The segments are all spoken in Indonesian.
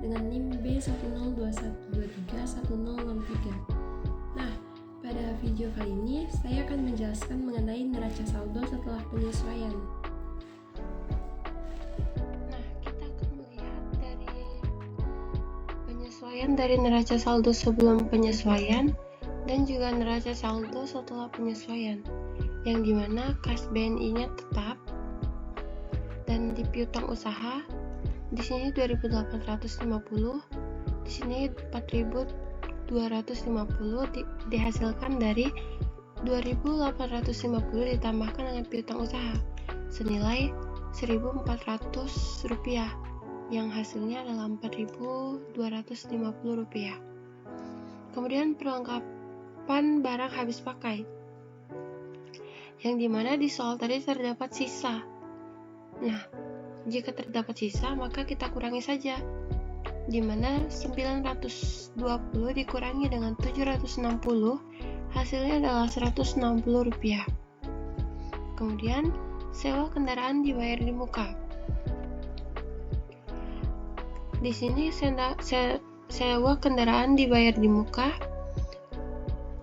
dengan NIM B1021231063. Nah, pada video kali ini saya akan menjelaskan mengenai neraca saldo setelah penyesuaian. Nah, kita akan melihat dari penyesuaian dari neraca saldo sebelum penyesuaian dan juga neraca saldo setelah penyesuaian, yang dimana kas BNI-nya tetap dan di piutang usaha di sini 2.850, di sini 4.250 dihasilkan dari 2.850 ditambahkan dengan piutang usaha senilai Rp1.400 yang hasilnya adalah Rp4.250. Kemudian perlengkapan barang habis pakai, yang dimana di soal tadi terdapat sisa. Nah, jika terdapat sisa maka kita kurangi saja, dimana 920 dikurangi dengan 760 hasilnya adalah Rp160. Kemudian sewa kendaraan dibayar di muka. Di sini sewa kendaraan dibayar di muka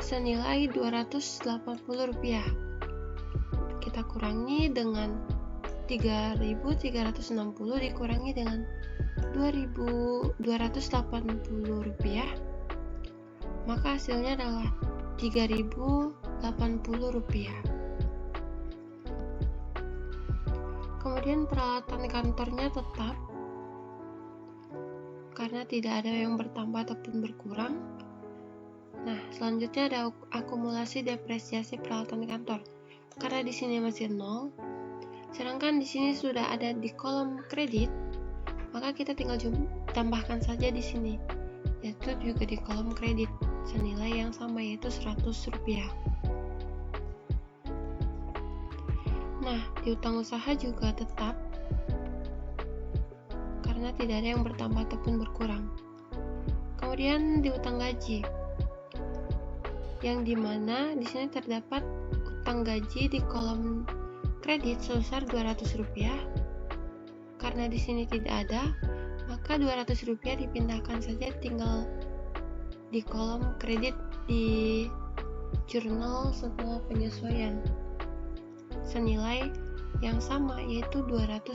senilai Rp280. Kita kurangi dengan 3.360 dikurangi dengan Rp2.280, maka hasilnya adalah Rp3.080. Kemudian peralatan kantornya tetap karena tidak ada yang bertambah ataupun berkurang. Nah, selanjutnya ada akumulasi depresiasi peralatan kantor. Karena di sini masih 0, sedangkan di sini sudah ada di kolom kredit, maka kita tinggal tambahkan saja di sini, yaitu juga di kolom kredit senilai yang sama, yaitu Rp100. Nah, di utang usaha juga tetap karena tidak ada yang bertambah ataupun berkurang. Kemudian di utang gaji, yang dimana di sini terdapat utang gaji di kolom kredit sebesar Rp200. Karena di sini tidak ada, maka Rp200 dipindahkan saja tinggal di kolom kredit di jurnal setelah penyesuaian senilai yang sama, yaitu Rp200.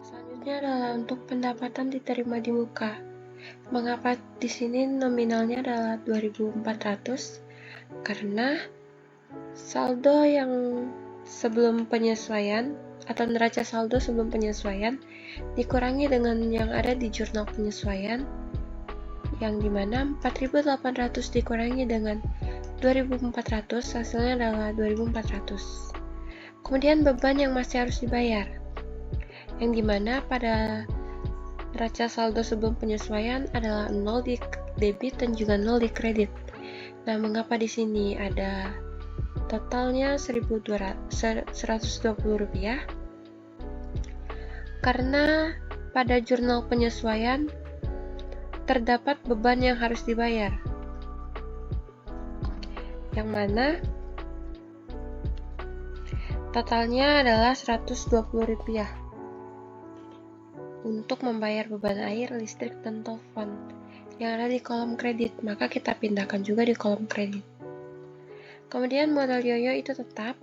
Selanjutnya adalah untuk pendapatan diterima di muka. Mengapa di sini nominalnya adalah 2.400? Karena saldo yang sebelum penyesuaian atau neraca saldo sebelum penyesuaian dikurangi dengan yang ada di jurnal penyesuaian, yang dimana 4.800 dikurangi dengan 2.400 hasilnya adalah 2.400. Kemudian beban yang masih harus dibayar, yang dimana pada neraca saldo sebelum penyesuaian adalah 0 di debit dan juga 0 di kredit. Nah, mengapa di sini ada totalnya Rp120? Karena pada jurnal penyesuaian terdapat beban yang harus dibayar, yang mana totalnya adalah Rp120 untuk membayar beban air, listrik, dan telepon yang ada di kolom kredit, maka kita pindahkan juga di kolom kredit. Kemudian modal yoyo itu tetap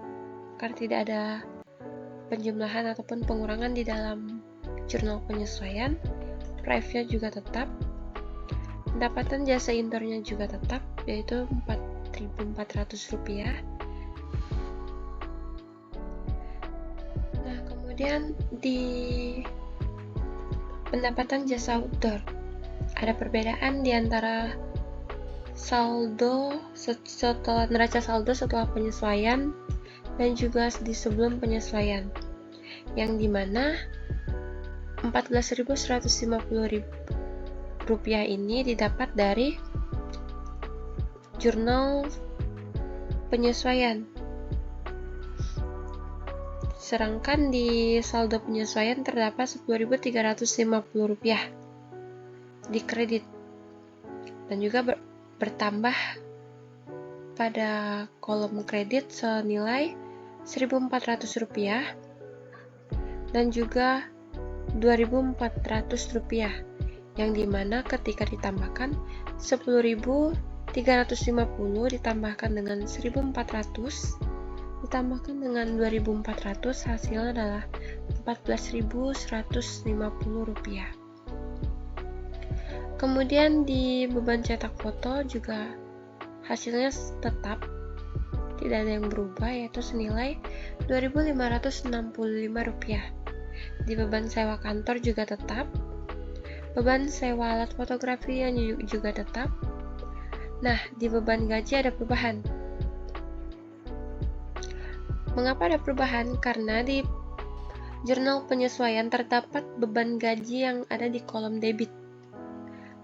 karena tidak ada penjumlahan ataupun pengurangan di dalam jurnal penyesuaian. Prive-nya juga tetap. Pendapatan jasa indoornya juga tetap, yaitu Rp4.400. Nah, kemudian di pendapatan jasa outdoor ada perbedaan di antara saldo setelah neraca saldo setelah penyesuaian dan juga di sebelum penyesuaian, yang dimana Rp14.150 ini didapat dari jurnal penyesuaian, sedangkan di saldo penyesuaian terdapat Rp10.350 di kredit, dan juga bertambah pada kolom kredit senilai Rp1.400, dan juga Rp2.400, yang dimana ketika ditambahkan 10.350 ditambahkan dengan 1.400 ditambahkan dengan 2.400, hasilnya adalah Rp14.150. Kemudian di beban cetak foto juga hasilnya tetap, tidak ada yang berubah, yaitu senilai Rp2.565. Di beban sewa kantor juga tetap, beban sewa alat fotografi yang juga tetap. Nah, di beban gaji ada perubahan. Mengapa ada perubahan? Karena di jurnal penyesuaian terdapat beban gaji yang ada di kolom debit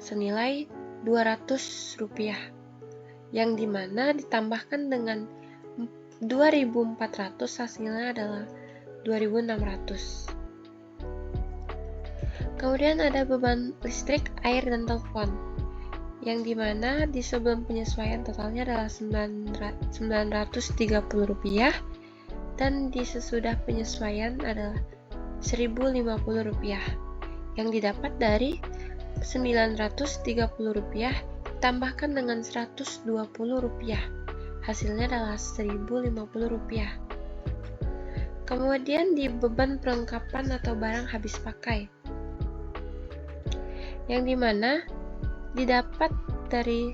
senilai Rp200, yang dimana ditambahkan dengan 2.400, hasilnya adalah 2.600. Kemudian ada beban listrik, air, dan telepon, yang dimana di sebelum penyesuaian totalnya adalah Rp930 dan di sesudah penyesuaian adalah Rp1.050, yang didapat dari Rp930 ditambahkan dengan Rp120, hasilnya adalah Rp1.050. Kemudian di beban perlengkapan atau barang habis pakai, yang dimana didapat dari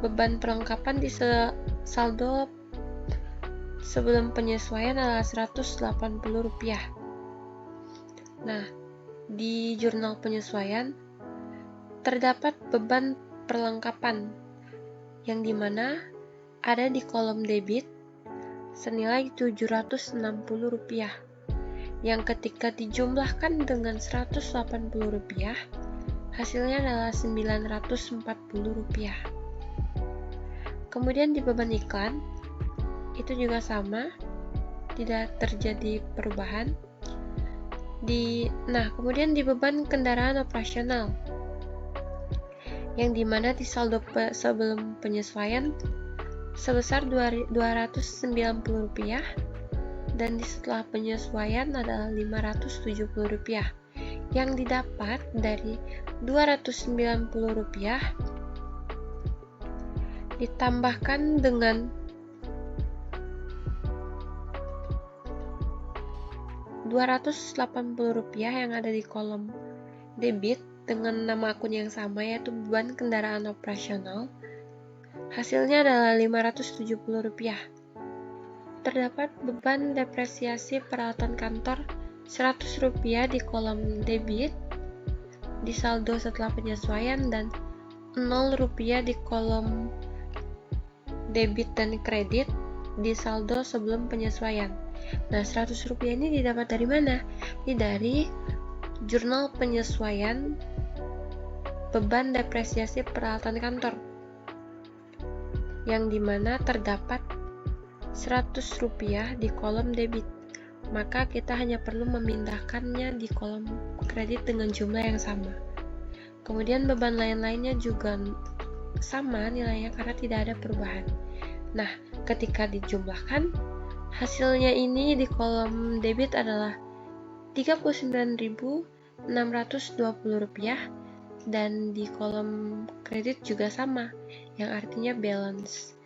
beban perlengkapan di saldo sebelum penyesuaian adalah Rp180. Nah, di jurnal penyesuaian terdapat beban perlengkapan yang dimana ada di kolom debit senilai Rp760, yang ketika dijumlahkan dengan Rp180, hasilnya adalah Rp940. Kemudian di beban iklan itu juga sama, tidak terjadi perubahan. Kemudian di beban kendaraan operasional, yang dimana di saldo sebelum penyesuaian sebesar Rp290 dan di setelah penyesuaian adalah Rp570, yang didapat dari Rp290 ditambahkan dengan Rp280 yang ada di kolom debit dengan nama akun yang sama, yaitu beban kendaraan operasional, hasilnya adalah Rp570. Terdapat beban depresiasi peralatan kantor Rp100 di kolom debit di saldo setelah penyesuaian dan Rp0 di kolom debit dan kredit di saldo sebelum penyesuaian. Nah, Rp100 ini didapat dari mana? Ini dari jurnal penyesuaian beban depresiasi peralatan kantor, yang dimana terdapat Rp100 di kolom debit. Maka kita hanya perlu memindahkannya di kolom kredit dengan jumlah yang sama. Kemudian beban lain-lainnya juga sama nilainya karena tidak ada perubahan. Nah, ketika dijumlahkan, hasilnya ini di kolom debit adalah Rp39.620 dan di kolom kredit juga sama, yang artinya balance.